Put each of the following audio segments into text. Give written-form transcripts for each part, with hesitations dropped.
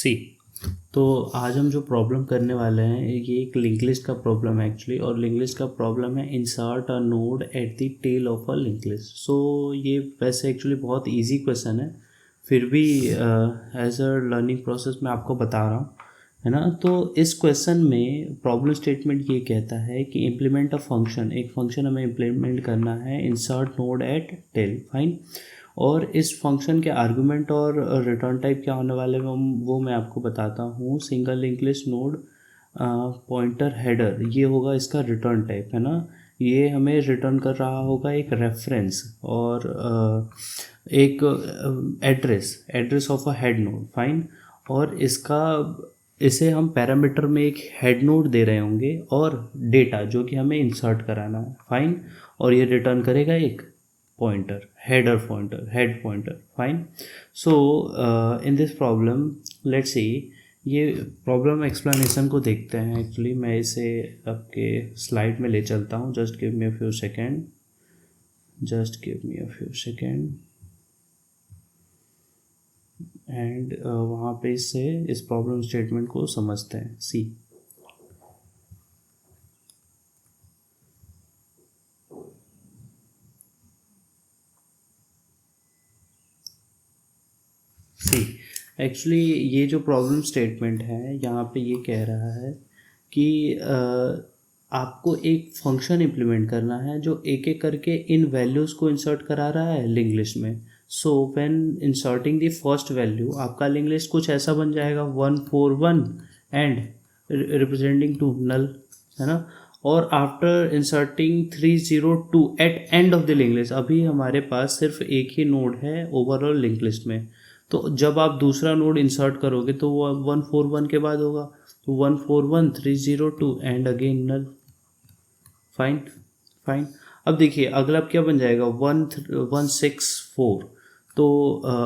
सी। तो आज हम जो प्रॉब्लम करने वाले हैं ये एक लिंक लिस्ट का प्रॉब्लम है एक्चुअली, और लिंक लिस्ट का प्रॉब्लम है insert a node at the tail of a link list. So ये वैसे एक्चुअली बहुत इजी क्वेश्चन है, फिर भी एज अ लर्निंग प्रोसेस मैं आपको बता रहा हूँ, है ना। तो इस क्वेश्चन में प्रॉब्लम स्टेटमेंट ये कहता है कि इम्प्लीमेंट अ फंक्शन, एक फंक्शन हमें इम्प्लीमेंट करना है insert node at tell, fine. और इस फंक्शन के आर्गुमेंट और रिटर्न टाइप क्या होने वाले हैं वो मैं आपको बताता हूँ। Single link list node pointer header, ये होगा इसका रिटर्न टाइप, है ना। ये हमें रिटर्न कर रहा होगा एक रेफरेंस और एक address of a head nod, fine. और इसे हम पैरामीटर में एक हेड नोड दे रहे होंगे और डेटा जो कि हमें इंसर्ट कराना है, फाइन। और ये रिटर्न करेगा एक pointer, head pointer, fine. So in this problem, let's see, ये प्रॉब्लम एक्सप्लेनेशन को देखते हैं। एक्चुअली मैं इसे आपके स्लाइड में ले चलता हूँ। Just give me a few second and वहाँ पे इससे इस प्रॉब्लम स्टेटमेंट को समझते हैं। सी, एक्चुअली ये जो प्रॉब्लम स्टेटमेंट है यहाँ पे ये कह रहा है कि आपको एक फंक्शन इम्प्लीमेंट करना है जो एक एक करके इन वैल्यूज़ को इंसर्ट करा रहा है लिंक लिस्ट में। So when inserting the first value, आपका लिंक लिस्ट कुछ ऐसा बन जाएगा 141 एंड रिप्रेजेंटिंग टू नल, है ना। और after inserting 302 at end of the link list, अभी हमारे पास सिर्फ एक ही नोड है ओवरऑल लिंक लिस्ट में। तो जब आप दूसरा नोड इंसर्ट करोगे तो वो 141 के बाद होगा, तो 141 302 एंड अगेन नल, फाइन। अब देखिए अगला क्या बन जाएगा 164। तो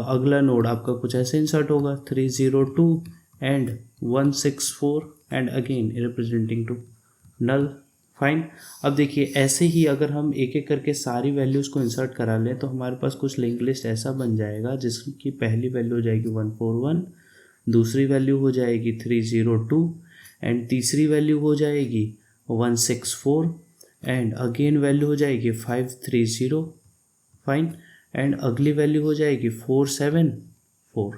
अगला नोड आपका कुछ ऐसे इंसर्ट होगा 302 and 164 and again representing to null, fine. अब देखिए ऐसे ही अगर हम एक एक करके सारी वैल्यूज़ को इंसर्ट करा लें तो हमारे पास कुछ लिंक लिस्ट ऐसा बन जाएगा जिसकी पहली वैल्यू हो जाएगी 141, दूसरी वैल्यू हो जाएगी 302 एंड तीसरी वैल्यू हो जाएगी 164 एंड अगेन वैल्यू हो जाएगी 530, फाइन। एंड अगली वैल्यू हो जाएगी 474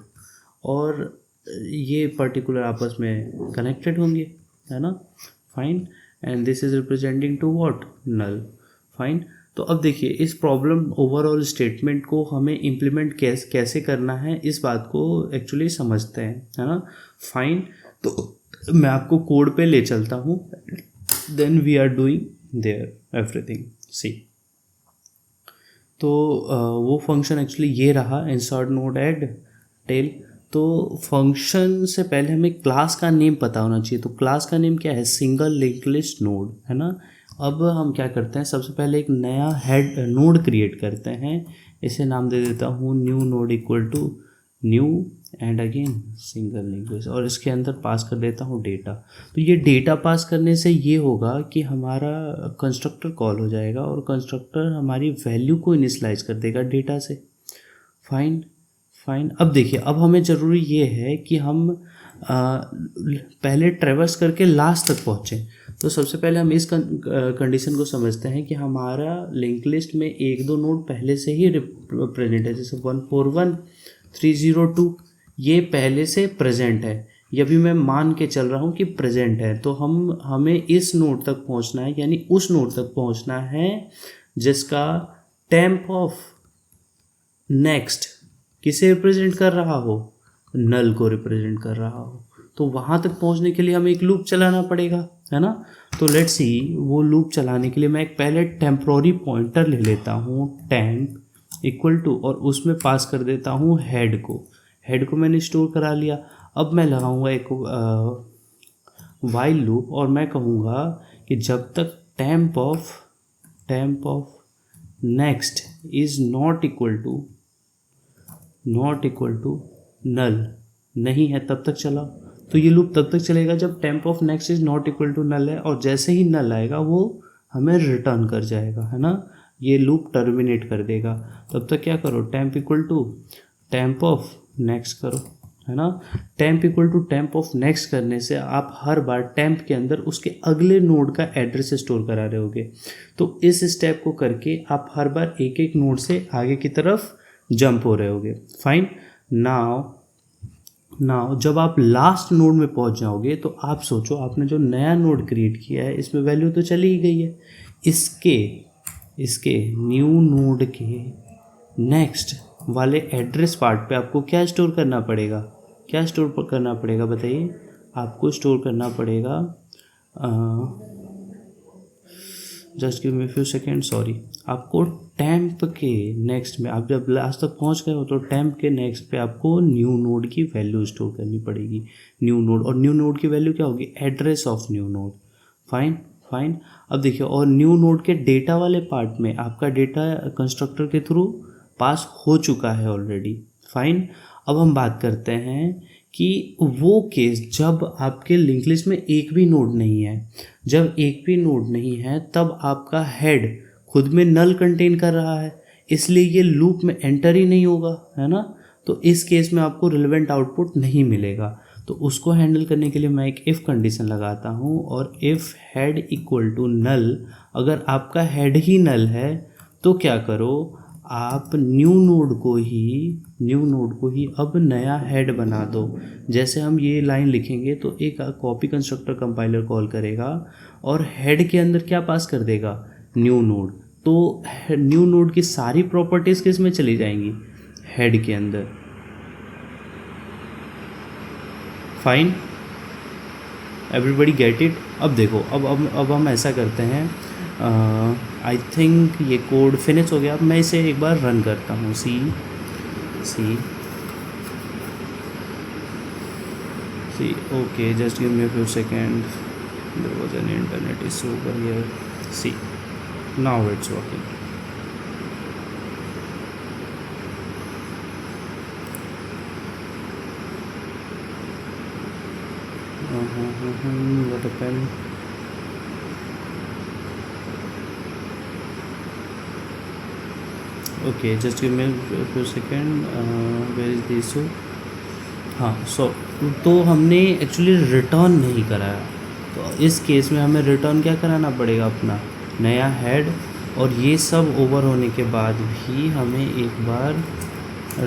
और ये पर्टिकुलर आपस में कनेक्टेड होंगे, है ना, fine. And this is representing to what, null, fine. तो अब देखिए इस प्रॉब्लम ओवरऑल स्टेटमेंट को हमें इम्प्लीमेंट कैसे करना है इस बात को एक्चुअली समझते हैं, है ना, फाइन। तो मैं आपको कोड पे ले चलता हूँ, then we are doing there everything. See, तो वो फंक्शन एक्चुअली ये रहा इंसर्ट नोड एट टेल। तो फंक्शन से पहले हमें क्लास का नेम पता होना चाहिए। तो क्लास का नेम क्या है, सिंगल लिंक लिस्ट नोड, है ना। अब हम क्या करते हैं, सबसे पहले एक नया हेड नोड क्रिएट करते हैं। इसे नाम दे देता हूँ new node equal to new and again single link list, और इसके अंदर पास कर देता हूँ डेटा। तो ये डेटा पास करने से ये होगा कि हमारा कंस्ट्रक्टर कॉल हो जाएगा और कंस्ट्रक्टर हमारी वैल्यू को इनिशियलाइज कर देगा डेटा से, फाइन। अब देखिए अब हमें ज़रूरी ये है कि हम पहले ट्रेवर्स करके लास्ट तक पहुँचें। तो सबसे पहले हम इस कंडीशन को समझते हैं कि हमारा लिंक लिस्ट में एक दो नोड पहले से ही प्रेजेंट है, जैसे 141 302 ये पहले से प्रेजेंट है, ये भी मैं मान के चल रहा हूँ कि प्रेजेंट है। तो हमें इस नोड तक पहुँचना है, यानी उस नोड तक पहुँचना है जिसका टेम्प ऑफ नेक्स्ट किसे रिप्रेजेंट कर रहा हो, नल को रिप्रेजेंट कर रहा हो। तो वहाँ तक पहुँचने के लिए हमें एक लूप चलाना पड़ेगा, है ना। तो लेट्स सी, वो लूप चलाने के लिए मैं एक पहले टेम्प्रोरी पॉइंटर ले लेता हूँ टेम्प इक्वल टू, और उसमें पास कर देता हूँ हेड को मैंने स्टोर करा लिया। अब मैं लगाऊंगा एक वाइल लूप और मैं कहूँगा कि जब तक temp of next is not equal to null नहीं है तब तक चलाओ। तो ये लूप तब तक चलेगा जब temp of next is not equal to null है, और जैसे ही नल आएगा वो हमें रिटर्न कर जाएगा, है ना। ये लूप टर्मिनेट कर देगा। तब तक क्या करो, temp equal to temp of next करो, है ना। Temp equal to temp of next करने से आप हर बार टेम्प के अंदर उसके अगले नोड का एड्रेस स्टोर करा रहे होगे। तो इस स्टेप को करके आप हर बार एक एक नोड से आगे की तरफ जंप हो रहे होगे। फाइन। नाउ जब आप लास्ट नोड में पहुंच जाओगे तो आप सोचो, आपने जो नया नोड क्रिएट किया है इसमें वैल्यू तो चली ही गई है। इसके न्यू नोड के नेक्स्ट वाले एड्रेस पार्ट पे आपको क्या स्टोर करना पड़ेगा? बताइए। आपको स्टोर करना पड़ेगा, just give me few second, sorry. आपको टेम्प के नेक्स्ट में, आप जब लास्ट तक पहुंच गए हो तो टेम्प के नेक्स्ट पे आपको न्यू नोड की वैल्यू स्टोर करनी पड़ेगी। न्यू नोड, और न्यू नोड की वैल्यू क्या होगी? Address of new node. Fine. अब देखिए, और न्यू नोड के डेटा वाले पार्ट में आपका डेटा कंस्ट्रक्टर के थ्रू पास हो चुका है ऑलरेडी। फाइन। अब हम बात करते हैं कि वो केस जब आपके लिंक लिस्ट में एक भी नोड नहीं है। जब एक भी नोड नहीं है तब आपका हेड खुद में नल कंटेन कर रहा है, इसलिए ये लूप में एंटर ही नहीं होगा, है ना। तो इस केस में आपको रिलेवेंट आउटपुट नहीं मिलेगा। तो उसको हैंडल करने के लिए मैं एक इफ़ कंडीशन लगाता हूँ, और if head equal to null, अगर आपका हेड ही नल है तो क्या करो, आप न्यू नोड को ही अब नया हेड बना दो। जैसे हम ये लाइन लिखेंगे तो एक कॉपी कंस्ट्रक्टर कंपाइलर कॉल करेगा और हेड के अंदर क्या पास कर देगा? New node. तो न्यू नोड की सारी प्रॉपर्टीज़ किस में चली जाएंगी? हेड के अंदर। Fine, everybody get it. अब देखो, अब हम ऐसा करते हैं, आई थिंक ये कोड फिनिश हो गया। अब मैं इसे एक बार रन करता हूँ। See okay, just give me a few second, there was an internet issue over here. See, now it's working. What happened? Okay, just give me a few second, where is the issue? हाँ, तो हमने actually return नहीं कराया, तो इस case में हमें return क्या कराना पड़ेगा? अपना नया हेड। और ये सब ओवर होने के बाद भी हमें एक बार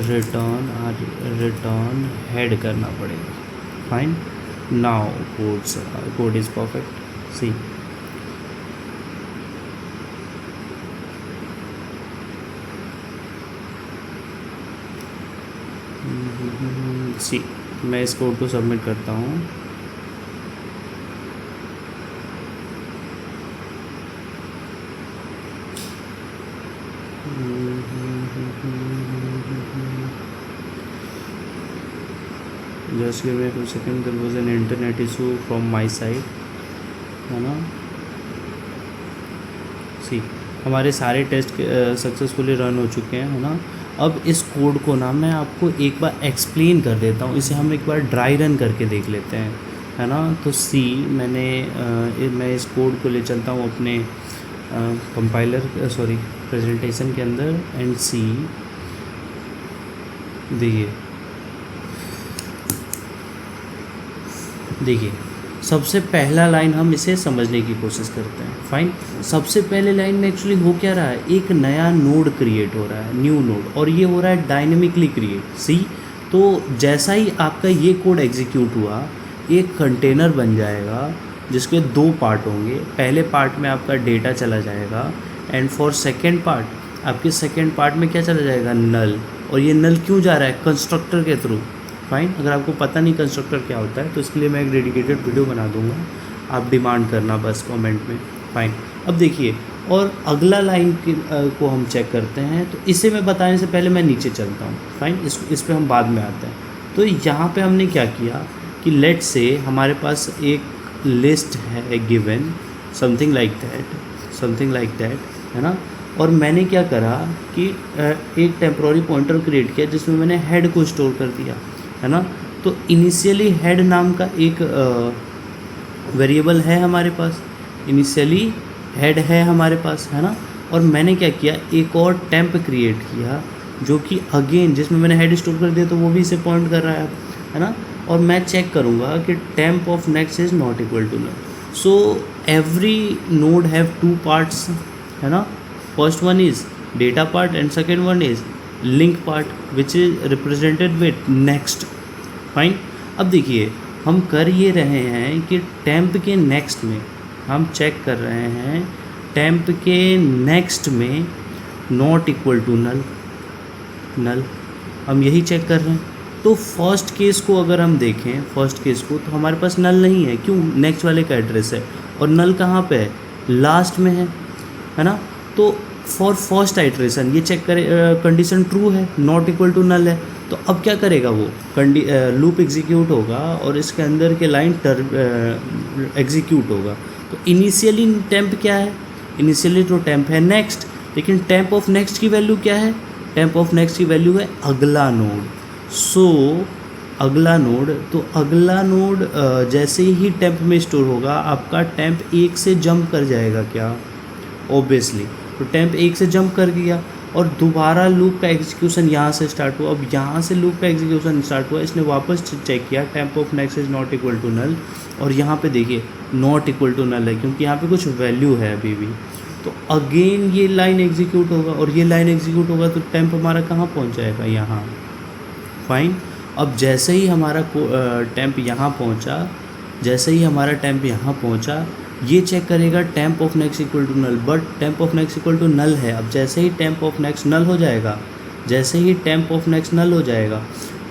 रिटर्न हेड करना पड़ेगा। Fine. Now code is perfect. See, मैं इस कोड को सबमिट करता हूँ। Just give me a second, there was an internet issue from my side, है ना। सी, हमारे सारे टेस्ट सक्सेसफुली रन हो चुके हैं, है ना। अब इस कोड को ना मैं आपको एक बार एक्सप्लेन कर देता हूँ, इसे हम एक बार ड्राई रन करके देख लेते हैं, है ना। तो मैं इस कोड को ले चलता हूँ अपने कंपाइलर प्रेजेंटेशन के अंदर, एंड सी, देखिए सबसे पहला लाइन हम इसे समझने की कोशिश करते हैं। फाइन। सबसे पहले लाइन में एक्चुअली हो क्या रहा है? एक नया नोड क्रिएट हो रहा है, न्यू नोड, और ये हो रहा है डायनेमिकली क्रिएट। सी, तो जैसा ही आपका ये कोड एग्जीक्यूट हुआ, एक कंटेनर बन जाएगा जिसके दो पार्ट होंगे। पहले पार्ट में आपका डेटा चला जाएगा, एंड फॉर सेकेंड पार्ट, आपके सेकेंड पार्ट में क्या चला जाएगा? नल। और ये नल क्यों जा रहा है? कंस्ट्रक्टर के थ्रू। फाइन। अगर आपको पता नहीं कंस्ट्रक्टर क्या होता है तो इसके लिए मैं एक डेडिकेटेड वीडियो बना दूंगा, आप डिमांड करना बस कमेंट में। फाइन। अब देखिए, और अगला लाइन को हम चेक करते हैं, तो इसे मैं बताने से पहले मैं नीचे चलता हूँ। फाइन। इस पर हम बाद में आते हैं। तो यहाँ पे हमने क्या किया कि लेट्स से हमारे पास एक लिस्ट है गिवन, समथिंग लाइक दैट, है ना। और मैंने क्या करा कि एक टेम्प्रोरी पॉइंटर क्रिएट किया जिसमें मैंने हेड को स्टोर कर दिया, है ना। तो इनिशियली हेड नाम का एक वेरिएबल है हमारे पास, इनिशियली हेड है हमारे पास, है ना। और मैंने क्या किया, एक और टेम्प क्रिएट किया जो कि अगेन जिसमें मैंने हेड स्टोर कर दिया, तो वो भी इसे पॉइंट कर रहा है। है ना, और मैं चेक करूँगा कि temp of next is not equal to null. So every node have two parts, है ना, first one is data part and second one is link part which is represented with next. Fine. अब देखिए हम कर ये रहे हैं कि टेम्प के नेक्स्ट में हम चेक कर रहे हैं, टेम्प के नेक्स्ट में नॉट इक्वल टू नल हम यही चेक कर रहे हैं। तो फर्स्ट केस को अगर हम देखें, फर्स्ट केस को, तो हमारे पास नल नहीं है। क्यों? नेक्स्ट वाले का एड्रेस है, और नल कहाँ पे है? लास्ट में है ना। तो फॉर फर्स्ट आइट्रेशन ये चेक करे कंडीशन ट्रू है, नॉट इक्वल टू नल है। तो अब क्या करेगा वो? लूप एग्जीक्यूट होगा और इसके अंदर के लाइन एग्जीक्यूट होगा। तो इनिशियली टेम्प क्या है? इनिशियली तो टेम्प है नेक्स्ट, लेकिन टेम्प ऑफ नेक्स्ट की वैल्यू क्या है? टेम्प ऑफ नेक्स्ट की वैल्यू है अगला नोड। सो अगला नोड, तो अगला नोड जैसे ही टेम्प में स्टोर होगा, आपका टेम्प एक से जंप कर जाएगा क्या? ऑब्वियसली। तो टेम्प एक से जंप कर गया और दोबारा लूप का एग्जीक्यूशन यहाँ से स्टार्ट हुआ। अब यहाँ से लूप का एग्जीक्यूशन स्टार्ट हुआ, इसने वापस चेक किया temp of next is not equal to null, और यहाँ पे देखिए नॉट इक्वल टू नल है क्योंकि यहाँ पे कुछ वैल्यू है अभी भी। तो अगेन ये लाइन एग्जीक्यूट होगा, और ये लाइन एग्जीक्यूट होगा तो टेम्प हमारा कहाँ पहुँच जाएगा? यहाँ। फाइन। अब जैसे ही हमारा टेम्प यहाँ पहुँचा, जैसे ही हमारा टेम्प यहाँ पहुँचा, ये चेक करेगा temp of next equal to null, but temp of next equal to null है। अब जैसे ही टेम्प ऑफ नेक्स्ट नल हो जाएगा, जैसे ही टेम्प ऑफ नेक्स्ट नल हो जाएगा,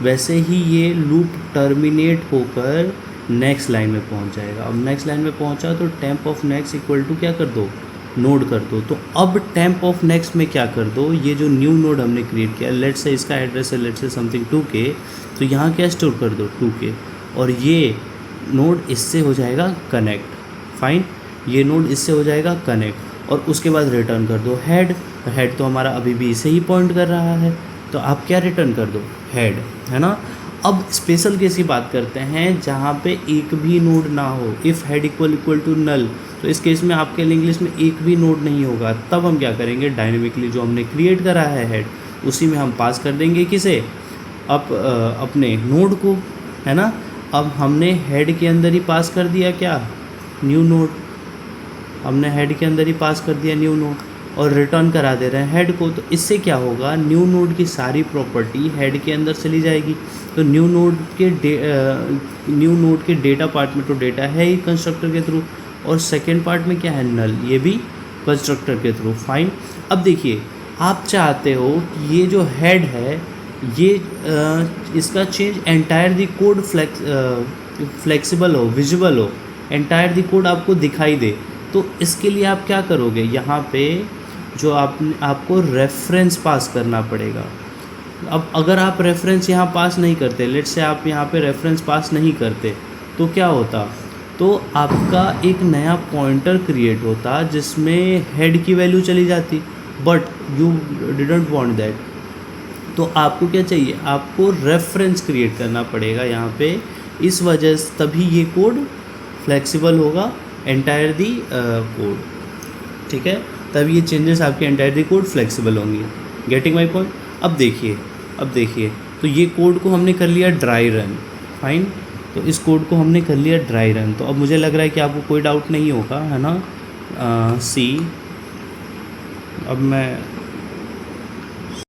वैसे ही ये लूप टर्मिनेट होकर नेक्स्ट लाइन में पहुंच जाएगा। अब नेक्स्ट लाइन में पहुंचा तो temp of next equal to क्या कर दो? नोड कर दो। तो अब टेम्प ऑफ नेक्स्ट में क्या कर दो? ये जो न्यू नोड हमने क्रिएट किया, लेट से इसका एड्रेस है लेट से समथिंग 2K, तो यहाँ क्या स्टोर कर दो? 2K, और ये नोड इससे हो जाएगा कनेक्ट। फाइन। ये नोड इससे हो जाएगा कनेक्ट, और उसके बाद रिटर्न कर दो हेड। हेड तो हमारा अभी भी इसे ही पॉइंट कर रहा है, तो आप क्या रिटर्न कर दो? हेड, है ना। अब स्पेशल केस की बात करते हैं जहाँ पे एक भी नोड ना हो। If head equal to null, तो इस केस में आपके लिंक लिस्ट में एक भी नोड नहीं होगा। तब हम क्या करेंगे? डायनेमिकली जो हमने क्रिएट करा है हेड, उसी में हम पास कर देंगे किसे? अपने नोड को, है ना। अब हमने हेड के अंदर ही पास कर दिया क्या? New node. हमने हेड के अंदर ही पास कर दिया न्यू नोड, और रिटर्न करा दे रहे हैं हेड को। तो इससे क्या होगा? न्यू नोड की सारी प्रॉपर्टी हेड के अंदर चली जाएगी। तो न्यू नोड के डेटा पार्ट में तो डेटा है ही कंस्ट्रक्टर के थ्रू, और सेकेंड पार्ट में क्या है? नल, ये भी कंस्ट्रक्टर के थ्रू। फाइन। अब देखिए आप चाहते हो कि ये जो हेड है ये इसका चेंज एंटायर दी कोड फ्लेक्सिबल हो, विजुअल हो, एंटायर दी कोड आपको दिखाई दे। तो इसके लिए आप क्या करोगे? यहाँ पे जो आपको रेफरेंस पास करना पड़ेगा। अब अगर आप रेफरेंस यहाँ पास नहीं करते, लेट से आप यहाँ पे रेफरेंस पास नहीं करते, तो क्या होता? तो आपका एक नया पॉइंटर क्रिएट होता जिसमें हेड की वैल्यू चली जाती, but you didn't want that. तो आपको क्या चाहिए? आपको रेफरेंस क्रिएट करना पड़ेगा यहाँ पे। इस वजह से तभी ये कोड फ्लेक्सिबल होगा, एंटायर दी कोड, ठीक है। तब ये चेंजेस आपके एंटायर दी कोड फ्लेक्सिबल होंगे। Getting my point? अब देखिए तो ये कोड को हमने कर लिया ड्राई रन। फाइन। तो इस कोड को हमने कर लिया ड्राई रन। तो अब मुझे लग रहा है कि आपको कोई डाउट नहीं होगा, है ना। सी, अब मैं